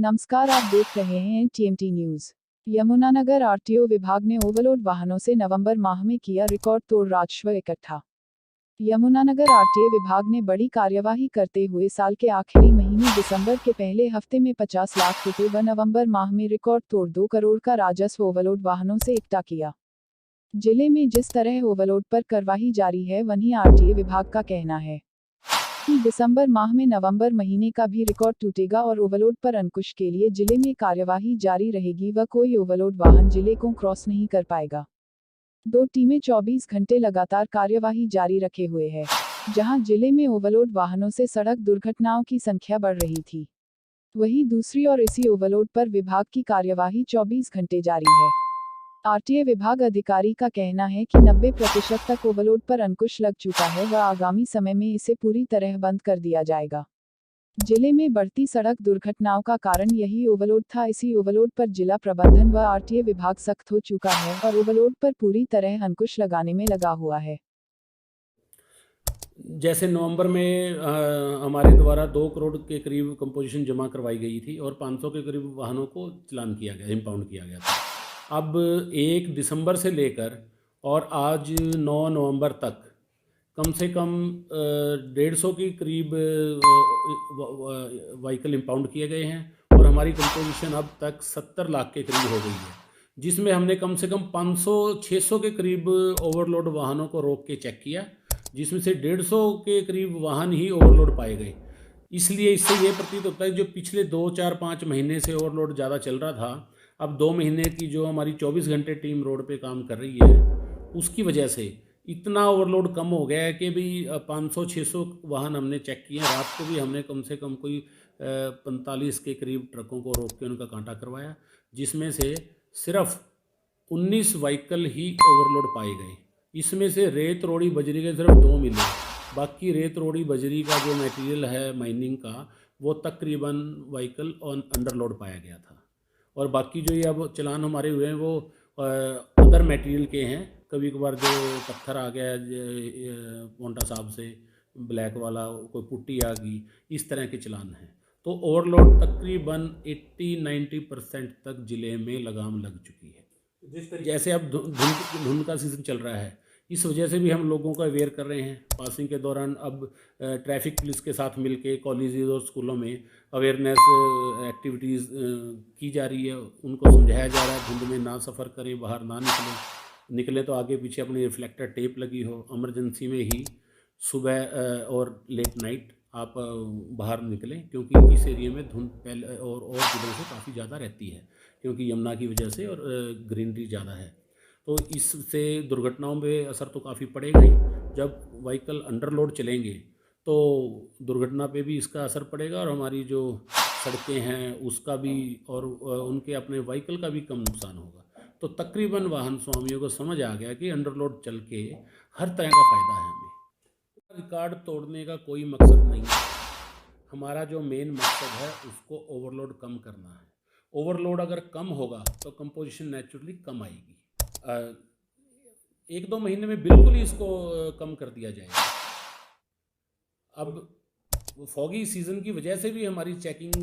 नमस्कार, आप देख रहे हैं टीएमटी न्यूज। यमुनानगर आरटीओ विभाग ने ओवरलोड वाहनों से नवंबर माह में किया रिकॉर्ड तोड़ राजस्व इकट्ठा। यमुनानगर आरटीओ विभाग ने बड़ी कार्यवाही करते हुए साल के आखिरी महीने दिसंबर के पहले हफ्ते में 50 लाख रुपए व नवंबर माह में रिकॉर्ड तोड़ 2 करोड़ का राजस्व ओवरलोड वाहनों से इकट्ठा किया। जिले में जिस तरह ओवरलोड पर कार्रवाई जारी है, वहीं आरटीओ विभाग का कहना है कि दिसंबर माह में नवंबर महीने का भी रिकॉर्ड टूटेगा और ओवरलोड पर अंकुश के लिए जिले में कार्यवाही जारी रहेगी व कोई ओवरलोड वाहन जिले को क्रॉस नहीं कर पाएगा। 2 टीमें 24 घंटे लगातार कार्यवाही जारी रखे हुए है। जहां जिले में ओवरलोड वाहनों से सड़क दुर्घटनाओं की संख्या बढ़ रही थी, वहीं दूसरी ओर इसी ओवरलोड पर विभाग की कार्यवाही 24 घंटे जारी है। आरटीए विभाग अधिकारी का कहना है कि 90% तक ओवरलोड पर अंकुश लग चुका है व आगामी समय में इसे पूरी तरह बंद कर दिया जाएगा। जिले में बढ़ती सड़क दुर्घटनाओं का कारण यही ओवरलोड था। इसी ओवरलोड पर जिला प्रबंधन व आरटीए विभाग सख्त हो चुका है और ओवरलोड पर पूरी तरह अंकुश लगाने में लगा हुआ है। जैसे नवंबर में हमारे द्वारा 2 करोड़ के करीब कंपोजिशन जमा करवाई गई थी और 500 के करीब वाहनों को चालान किया गया, इम्पाउंड किया गया था। अब 1 दिसंबर से लेकर और आज 9 नवंबर तक कम से कम 150 के करीब व्हीकल इम्पाउंड किए गए हैं और हमारी कंपोजिशन अब तक 70 लाख के करीब हो गई है, जिसमें हमने कम से कम 500-600 के करीब ओवरलोड वाहनों को रोक के चेक किया, जिसमें से 150 के करीब वाहन ही ओवरलोड पाए गए। इसलिए इससे ये प्रतीत होता है कि जो पिछले 2-4-5 महीने से ओवरलोड ज़्यादा चल रहा था, अब 2 महीने की जो हमारी 24 घंटे टीम रोड पे काम कर रही है, उसकी वजह से इतना ओवरलोड कम हो गया है कि भाई 500-600 वाहन हमने चेक किए हैं। रात को भी हमने कम से कम कोई 45 के करीब ट्रकों को रोक के उनका कांटा करवाया, जिसमें से सिर्फ 19 व्हीकल ही ओवरलोड पाए गए। इसमें से रेत रोड़ी बजरी के सिर्फ 2 मिले, बाकी रेत रोड़ी बजरी का जो मटेरियल है माइनिंग का, वो तकरीबन व्हीकल ऑन अंडरलोड पाया गया था। और बाकी जो ये अब चालान हमारे हुए हैं वो अदर मटेरियल के हैं। कभी कभार जो पत्थर आ गया पोंटा साहब से, ब्लैक वाला, कोई पुट्टी आ गई, इस तरह के चालान हैं। तो ओवरलोड तकरीबन 80-90% तक ज़िले में लगाम लग चुकी है। जैसे अब धुंध का सीज़न चल रहा है, इस वजह से भी हम लोगों को अवेयर कर रहे हैं। पासिंग के दौरान अब ट्रैफिक पुलिस के साथ मिलके कॉलेजेस और स्कूलों में अवेयरनेस एक्टिविटीज़ की जा रही है। उनको समझाया जा रहा है धुंध में ना सफ़र करें, बाहर ना निकलें तो आगे पीछे अपनी रिफ्लेक्टर टेप लगी हो। इमरजेंसी में ही सुबह और लेट नाइट आप बाहर निकलें, क्योंकि इस एरिया में धुंध पहले और जिलों से काफ़ी ज़्यादा रहती है, क्योंकि यमुना की वजह से और ग्रीनरी ज़्यादा है। तो इससे दुर्घटनाओं पे असर तो काफ़ी पड़ेगा ही। जब व्हीकल अंडरलोड चलेंगे तो दुर्घटना पे भी इसका असर पड़ेगा और हमारी जो सड़कें हैं उसका भी और उनके अपने व्हीकल का भी कम नुकसान होगा। तो तकरीबन वाहन स्वामियों को समझ आ गया कि अंडरलोड चल के हर तरह का फ़ायदा है हमें। रिकॉर्ड तोड़ने का कोई मकसद नहीं है। हमारा जो मेन मकसद है उसको ओवरलोड कम करना है। ओवरलोड अगर कम होगा तो कंपोजिशन नेचुरली कम आएगी। 1-2 महीने में बिल्कुल ही इसको कम कर दिया जाएगा। अब फॉगी सीज़न की वजह से भी हमारी चेकिंग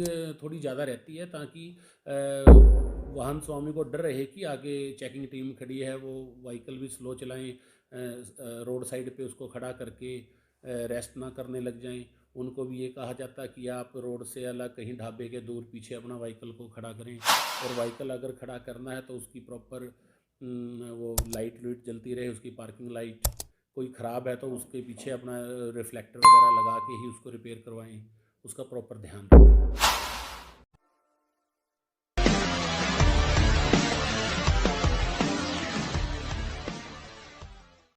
थोड़ी ज़्यादा रहती है, ताकि वाहन स्वामी को डर रहे कि आगे चेकिंग टीम खड़ी है, वो व्हीकल भी स्लो चलाएं, रोड साइड पे उसको खड़ा करके रेस्ट ना करने लग जाएं। उनको भी ये कहा जाता है कि आप रोड से अलग कहीं ढाबे के दूर पीछे अपना व्हीकल को खड़ा करें, और व्हीकल अगर खड़ा करना है तो उसकी प्रॉपर वो लाइट जलती रहे, उसकी पार्किंग लाइट। कोई ख़राब है तो उसके पीछे अपना रिफ्लेक्टर वगैरह लगा के ही उसको रिपेयर करवाएं, उसका प्रॉपर ध्यान रखें।